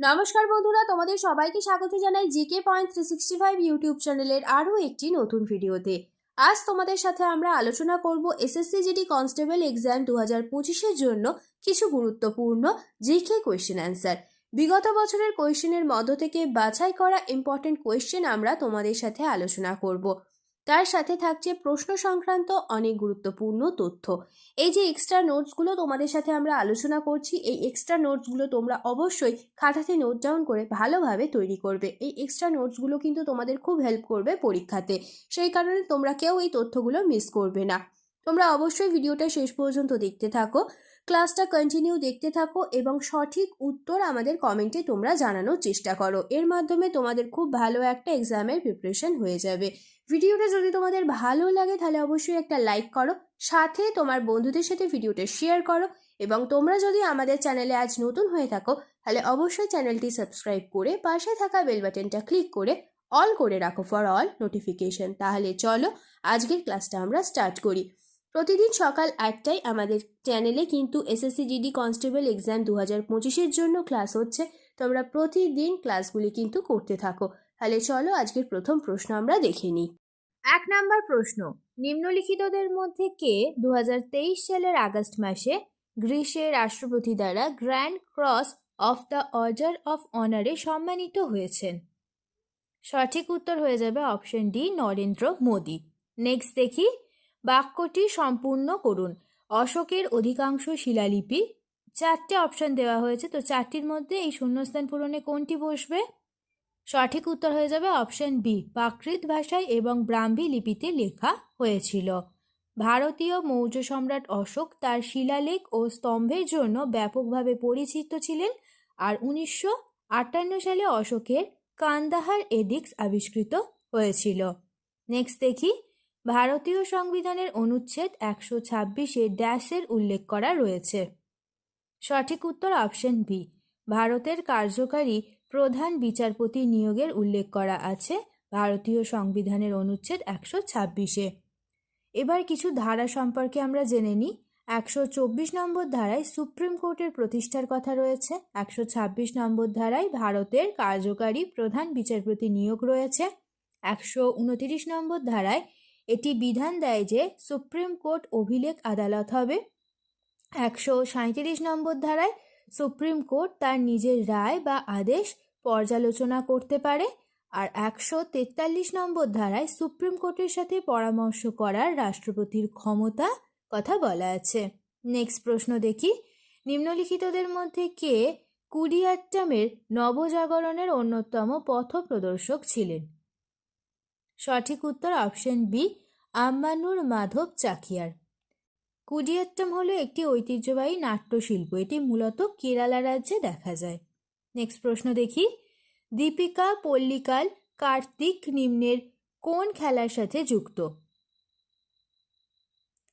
নমস্কার বন্ধুরা, তোমাদের সবাইকে স্বাগত জানাই জিকে পয়েন্ট 365 ইউটিউব চ্যানেলের আরও একটি নতুন ভিডিওতে। আজ তোমাদের সাথে আমরা আলোচনা করব এসএসসি জিডি কনস্টেবল এক্সাম 2025-এর জন্য কিছু গুরুত্বপূর্ণ জিকে কোয়েশ্চেন অ্যান্সার। বিগত বছরের কোয়েশ্চেনের মধ্য থেকে বাছাই করা ইম্পর্টেন্ট কোয়েশ্চেন আমরা তোমাদের সাথে আলোচনা করব। তার সাথে থাকছে প্রশ্ন সংক্রান্ত অনেক গুরুত্বপূর্ণ তথ্য। এই যে এক্সট্রা নোটসগুলো তোমাদের সাথে আমরা আলোচনা করছি, এই এক্সট্রা নোটসগুলো তোমরা অবশ্যই খাতাতে নোট ডাউন করে ভালোভাবে তৈরি করবে। এই এক্সট্রা নোটসগুলো কিন্তু তোমাদের খুব হেল্প করবে পরীক্ষাতে, সেই কারণে তোমরা কেউ এই তথ্যগুলো মিস করবে না। তোমরা অবশ্যই ভিডিওটা শেষ পর্যন্ত দেখতে থাকো, ক্লাসটা কন্টিনিউ দেখতে থাকো এবং সঠিক উত্তর আমাদের কমেন্টে তোমরা জানানোর চেষ্টা করো। এর মাধ্যমে তোমাদের খুব ভালো একটা এক্সামের প্রিপারেশন হয়ে যাবে। ভিডিওটা যদি তোমাদের ভালো লাগে তাহলে অবশ্যই একটা লাইক করো, সাথে তোমার বন্ধুদের সাথে ভিডিওটা শেয়ার করো এবং তোমরা যদি আমাদের চ্যানেলে আজ নতুন হয়ে থাকো তাহলে অবশ্যই চ্যানেলটি সাবস্ক্রাইব করে পাশে থাকা বেল বাটনটা ক্লিক করে অল করে রাখো ফর অল নোটিফিকেশন। তাহলে চলো আজকের ক্লাসটা আমরা স্টার্ট করি। প্রতিদিন সকাল 8টায় আমাদের চ্যানেলে কিন্তু এসএসসি জিডি কনস্টেবল এক্সাম 2025-এর জন্য ক্লাস হচ্ছে। তোমরা প্রতিদিন ক্লাসগুলি কিন্তু করতে থাকো। তাহলে চলো আজকের প্রথম প্রশ্ন আমরা দেখে নিই। 1 নাম্বার প্রশ্ন, নিম্নলিখিতদের মধ্যে কে 2023 সালের আগস্ট মাসে গ্রিসের রাষ্ট্রপতি দ্বারা grand cross of the order of অনারে সম্মানিত হয়েছেন? সঠিক উত্তর হয়ে যাবে option D, Narendra Modi. Next দেখি, বাক্যটি সম্পূর্ণ করুন। অশোকের অধিকাংশ শিলালিপি, 4টে অপশন দেওয়া হয়েছে, তো 4টির মধ্যে এই শূন্যস্থান পূরণে কোনটি বসবে? সঠিক উত্তর হয়ে যাবে অপশন বি, প্রাকৃত ভাষায় এবং ব্রাহ্মী লিপিতে লেখা হয়েছিল। ভারতীয় মৌর্য সম্রাট অশোক তার শিলালেখ ও স্তম্ভের জন্য ব্যাপকভাবে পরিচিত ছিলেন, আর 1958 সালে অশোকের কান্দাহার এডিক্টস আবিষ্কৃত হয়েছিল। নেক্সট দেখি, ভারতীয় সংবিধানের অনুচ্ছেদ 126-এ ড্যাশের উল্লেখ করা রয়েছে। সঠিক উত্তর অপশন বি, ভারতের কার্যকারী প্রধান বিচারপতি নিয়োগের উল্লেখ করা আছে ভারতীয় সংবিধানের অনুচ্ছেদ 126-এ। এবার কিছু ধারা সম্পর্কে আমরা জেনে নিই। 124 নম্বর ধারায় সুপ্রিম কোর্টের প্রতিষ্ঠার কথা রয়েছে। 126 নম্বর ধারায় ভারতের কার্যকারী প্রধান বিচারপতি নিয়োগ রয়েছে। 129 নম্বর ধারায় এটি বিধান দেয় যে সুপ্রিম কোর্ট অভিলেখ আদালত হবে। 137 নম্বর ধারায় সুপ্রিম কোর্ট তার নিজের রায় বা আদেশ পর্যালোচনা করতে পারে। আর 143 নম্বর ধারায় সুপ্রিম কোর্টের সাথে পরামর্শ করার রাষ্ট্রপতির ক্ষমতা কথা বলা আছে। নেক্সট প্রশ্ন দেখি, নিম্নলিখিতদের মধ্যে কে কুডিয়াট্টামের নবজাগরণের অন্যতম পথপ্রদর্শক ছিলেন? সঠিক উত্তর অপশন বি, আম্মানুর মাধব চাকিয়ার। কুডিয়াট্টম হলো একটি ঐতিহ্যবাহী নাট্যশিল্প, এটি মূলত কেরালা রাজ্যে দেখা যায়। নেক্সট প্রশ্ন দেখি, দীপিকা পল্লিকাল কার্তিক নিম্নের কোন খেলার সাথে যুক্ত?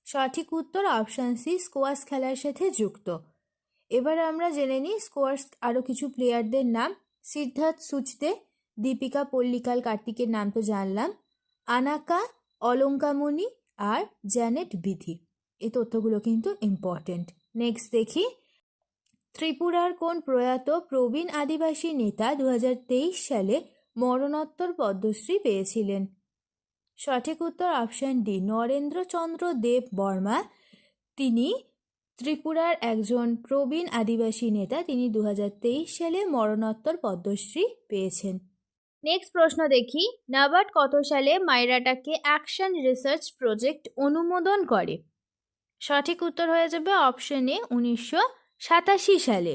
সঠিক উত্তর অপশন সি, স্কোয়াশ খেলার সাথে যুক্ত। এবার আমরা জেনে নিই স্কোয়াশ আরও কিছু প্লেয়ারদের নাম। সিদ্ধার্থ সুচদে, দীপিকা পল্লিকাল কার্তিকের নাম তো জানলাম, আনাকা, অলঙ্কামণি আর জ্যানেট বিধি। এই তথ্যগুলো কিন্তু ইম্পর্টেন্ট। নেক্সট দেখি, ত্রিপুরার কোন প্রয়াত প্রবীণ আদিবাসী নেতা 2023 সালে মরণোত্তর পদ্মশ্রী পেয়েছিলেন? সঠিক উত্তর অপশন ডি, নরেন্দ্রচন্দ্র দেব বর্মা। তিনি ত্রিপুরার একজন প্রবীণ আদিবাসী নেতা, তিনি 2023 সালে মরণোত্তর পদ্মশ্রী পেয়েছেন। নেক্সট প্রশ্ন দেখি, নাবার্ড কত সালে মাইরাটাকে অ্যাকশন রিসার্চ প্রজেক্ট অনুমোদন করে? সঠিক উত্তর হয়ে যাবে অপশন এ, 1987 সালে।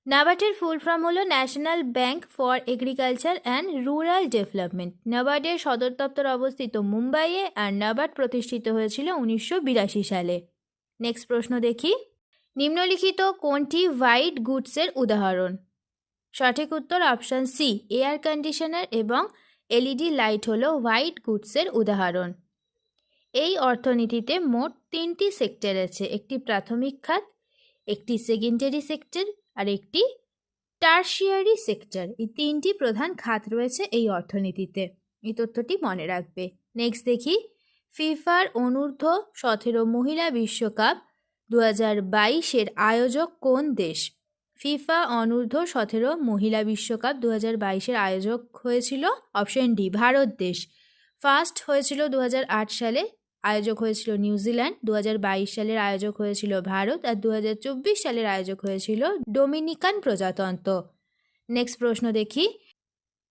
নাবার্ডের ফুল ফর্ম হলো National Bank for Agriculture and Rural Development. নাবার্ডের সদর দপ্তর অবস্থিত মুম্বাইয়ে, আর নাবার্ড প্রতিষ্ঠিত হয়েছিল 1982 সালে। নেক্সট প্রশ্ন দেখি, নিম্নলিখিত কোনটি হোয়াইট গুডসের উদাহরণ? সঠিক উত্তর অপশন সি, এয়ার কন্ডিশনার এবং এলইডি লাইট হলো হোয়াইট গুডসের উদাহরণ। এই অর্থনীতিতে মোট 3টি সেক্টর আছে, একটি প্রাথমিক খাত, একটি সেকেন্ডারি সেক্টর আর একটি টার্সিয়ারি সেক্টর। এই 3টি প্রধান খাত রয়েছে এই অর্থনীতিতে, এই তথ্যটি মনে রাখবে। নেক্সট দেখি, ফিফার অনূর্ধ্ব 17 মহিলা বিশ্বকাপ 2022-এর আয়োজক কোন দেশ? ফিফা অনূর্ধ্ব-17 মহিলা বিশ্বকাপ 2022-এর আয়োজক হয়েছিল অপশন ডি ভারত দেশ। ফার্স্ট হয়েছিল 2008 সালে, আয়োজক হয়েছিল নিউজিল্যান্ড। 2022 সালের আয়োজক হয়েছিল ভারত, আর 2024 সালের আয়োজক হয়েছিল ডোমিনিকান প্রজাতন্ত্র। নেক্সট প্রশ্ন দেখি,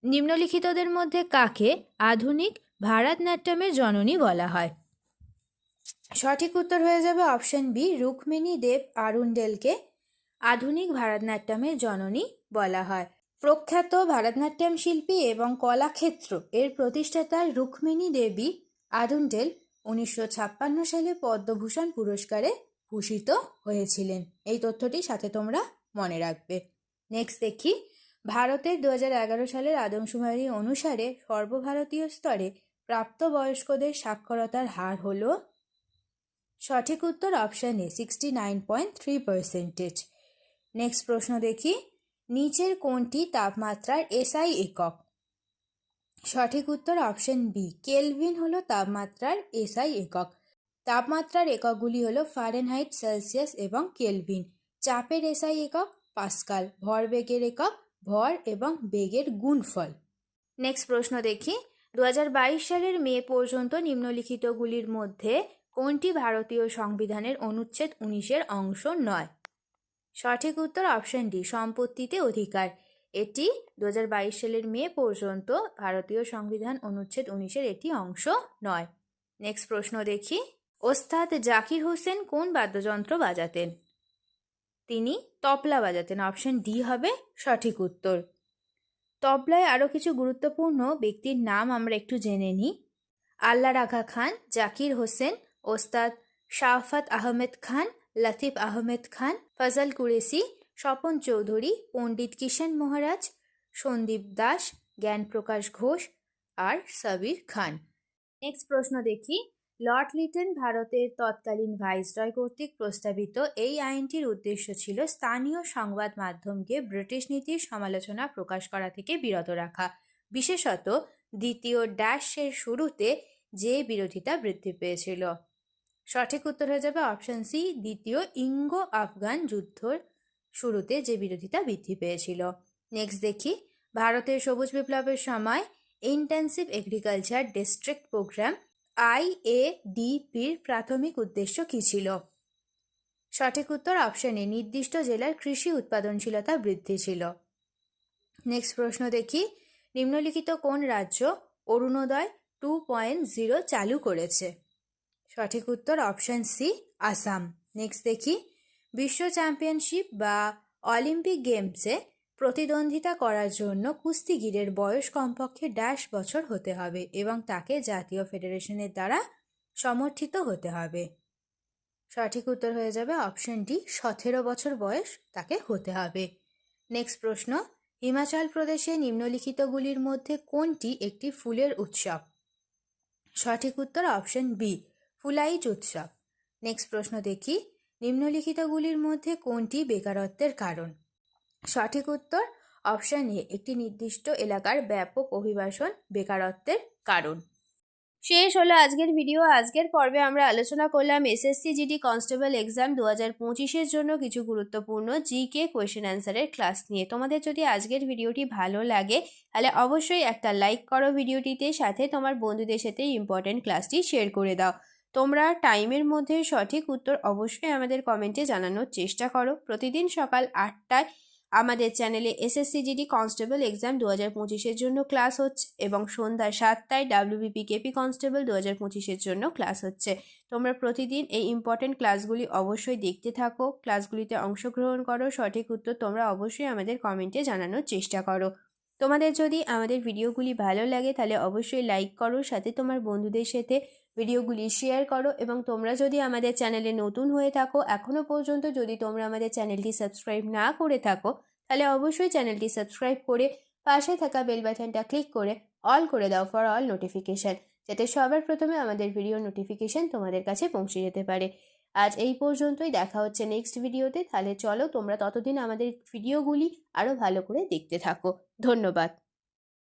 নিম্নলিখিতদের মধ্যে কাকে আধুনিক ভারতনাট্যমের জননী বলা হয়? সঠিক উত্তর হয়ে যাবে অপশন বি, রুক্মিণী দেব আরুন্ডেলকে আধুনিক ভারতনাট্যমের জননী বলা হয়। প্রখ্যাত ভারতনাট্যম শিল্পী এবং কলাক্ষেত্র এর প্রতিষ্ঠাতা রুক্মিণী দেবী আরুন্ডেল 1956 সালে পদ্মভূষণ পুরস্কারে ভূষিত হয়েছিলেন। এই তথ্যটি সাথে তোমরা মনে রাখবে। নেক্সট দেখি, ভারতের 2011 সালের আদমশুমারি অনুসারে সর্বভারতীয় স্তরে প্রাপ্তবয়স্কদের সাক্ষরতার হার হল, সঠিক উত্তর অপশন এ 69.3%। নেক্সট প্রশ্ন দেখি, নিচের কোনটি তাপমাত্রার এসআই একক? সঠিক উত্তর অপশন বি, কেলভিন হলো তাপমাত্রার এসআই একক। তাপমাত্রার এককগুলি হলো ফারেনহাইট, সেলসিয়াস এবং কেলভিন। চাপের এসআই একক পাস্কাল। ভরবেগের একক ভর এবং বেগের গুণফল। নেক্সট প্রশ্ন দেখি, 2022 সালের মে পর্যন্ত নিম্নলিখিতগুলির মধ্যে কোনটি ভারতীয় সংবিধানের অনুচ্ছেদ 19-এর অংশ নয়? সঠিক উত্তর অপশন ডি, সম্পত্তিতে অধিকার। এটি 2022 সালের মে পর্যন্ত ভারতীয় সংবিধান অনুচ্ছেদ 19-এর এটি অংশ নয়। নেক্সট প্রশ্ন দেখি, ওস্তাদ জাকির হোসেন কোন বাদ্যযন্ত্র বাজাতেন? তিনি তবলা বাজাতেন। অপশন ডি হবে সঠিক উত্তর। তবলায় আরও কিছু গুরুত্বপূর্ণ ব্যক্তির নাম আমরা একটু জেনে নিই। আল্লাহ রাঘা খান, জাকির হোসেন, ওস্তাদ শাফাত আহমেদ খান, লতিফ আহমেদ খান, ফজল কুরেশি, স্বপন চৌধুরী, পণ্ডিত কিষাণ মহারাজ, সন্দীপ দাস, জ্ঞানপ্রকাশ ঘোষ আর সাবির খান। নেক্সট প্রশ্ন দেখি, লর্ড লিটন ভারতের তৎকালীন ভাইসরয় কর্তৃক প্রস্তাবিত এই আইনটির উদ্দেশ্য ছিল স্থানীয় সংবাদ মাধ্যমকে ব্রিটিশ নীতির সমালোচনা প্রকাশ করা থেকে বিরত রাখা, বিশেষত দ্বিতীয় ড্যাশের শুরুতে যে বিরোধিতা বৃদ্ধি পেয়েছিল। সঠিক উত্তর হয়ে যাবে অপশন সি, দ্বিতীয় ইঙ্গো আফগান যুদ্ধর শুরুতে যে বিরোধিতা বৃদ্ধি পেয়েছিল। নেক্সট দেখি, ভারতের সবুজ বিপ্লবের সময় ইন্টেন্সিভ এগ্রিকালচার ডিস্ট্রিক্ট প্রোগ্রাম IADPর প্রাথমিক উদ্দেশ্য কী ছিল? সঠিক উত্তর অপশন এ, নির্দিষ্ট জেলার কৃষি উৎপাদনশীলতা বৃদ্ধি ছিল। নেক্সট প্রশ্ন দেখি, নিম্নলিখিত কোন রাজ্য অরুণোদয় 2.0 চালু করেছে? সঠিক উত্তর অপশন সি, আসাম। নেক্সট দেখি, বিশ্ব চ্যাম্পিয়নশিপ বা অলিম্পিক গেমসে প্রতিদ্বন্দ্বিতা করার জন্য কুস্তিগিরের বয়স কমপক্ষে ড্যাশ বছর হতে হবে এবং তাকে জাতীয় ফেডারেশনের দ্বারা সমর্থিত হতে হবে। সঠিক উত্তর হয়ে যাবে অপশন ডি, 17 বছর বয়স তাকে হতে হবে। নেক্সট প্রশ্ন, হিমাচল প্রদেশে নিম্নলিখিতগুলির মধ্যে কোনটি একটি ফুলের উৎসব? সঠিক উত্তর অপশন বি, ফুলাইচ উৎসব। নেক্সট প্রশ্ন দেখি, নিম্নলিখিতগুলির মধ্যে কোনটি বেকারত্বের কারণ? সঠিক উত্তর অপশন এ, একটি নির্দিষ্ট এলাকার ব্যাপক অভিবাসন বেকারত্বের কারণ। শেষ হলো আজকের ভিডিও। আজকের পর্বে আমরা আলোচনা করলাম এসএসসি জিডি কনস্টেবল এক্সাম 2025-এর জন্য কিছু গুরুত্বপূর্ণ জিকে কোয়েশ্চেন অ্যান্সারের ক্লাস নিয়ে। তোমাদের যদি আজকের ভিডিওটি ভালো লাগে তাহলে অবশ্যই একটা লাইক করো ভিডিওটিতে, সাথে তোমার বন্ধুদের সাথে ইম্পর্টেন্ট ক্লাসটি শেয়ার করে দাও। তোমরা টাইমের মধ্যে সঠিক উত্তর অবশ্যই আমাদের কমেন্টে জানানোর চেষ্টা করো। প্রতিদিন সকাল 8টায় আমাদের চ্যানেলে এসএসসি জিডি কনস্টেবল এক্সাম 2025-এর জন্য ক্লাস হচ্ছে এবং সন্ধ্যা 7টায় ডাব্লিউবিপি কেপি কনস্টেবল 2025-এর জন্য ক্লাস হচ্ছে। তোমরা প্রতিদিন এই ইম্পর্টেন্ট ক্লাসগুলি অবশ্যই দেখতে থাকো, ক্লাসগুলিতে অংশগ্রহণ করো, সঠিক উত্তর তোমরা অবশ্যই আমাদের কমেন্টে জানানোর চেষ্টা করো। তোমাদের যদি আমাদের ভিডিওগুলি ভালো লাগে তাহলে অবশ্যই লাইক করো, সাথে তোমার বন্ধুদের সাথে ভিডিওগুলি শেয়ার করো এবং তোমরা যদি আমাদের চ্যানেলে নতুন হয়ে থাকো, এখনও পর্যন্ত যদি তোমরা আমাদের চ্যানেলটি সাবস্ক্রাইব না করে থাকো তাহলে অবশ্যই চ্যানেলটি সাবস্ক্রাইব করে পাশে থাকা বেল বাটনটা ক্লিক করে অল করে দাও ফর অল নোটিফিকেশান, যাতে সবার প্রথমে আমাদের ভিডিও নোটিফিকেশান তোমাদের কাছে পৌঁছে যেতে পারে। আজ এই পর্যন্তই, দেখা হচ্ছে নেক্সট ভিডিওতে। তাহলে চলো তোমরা ততদিন আমাদের ভিডিওগুলি আরও ভালো করে দেখতে থাকো। ধন্যবাদ।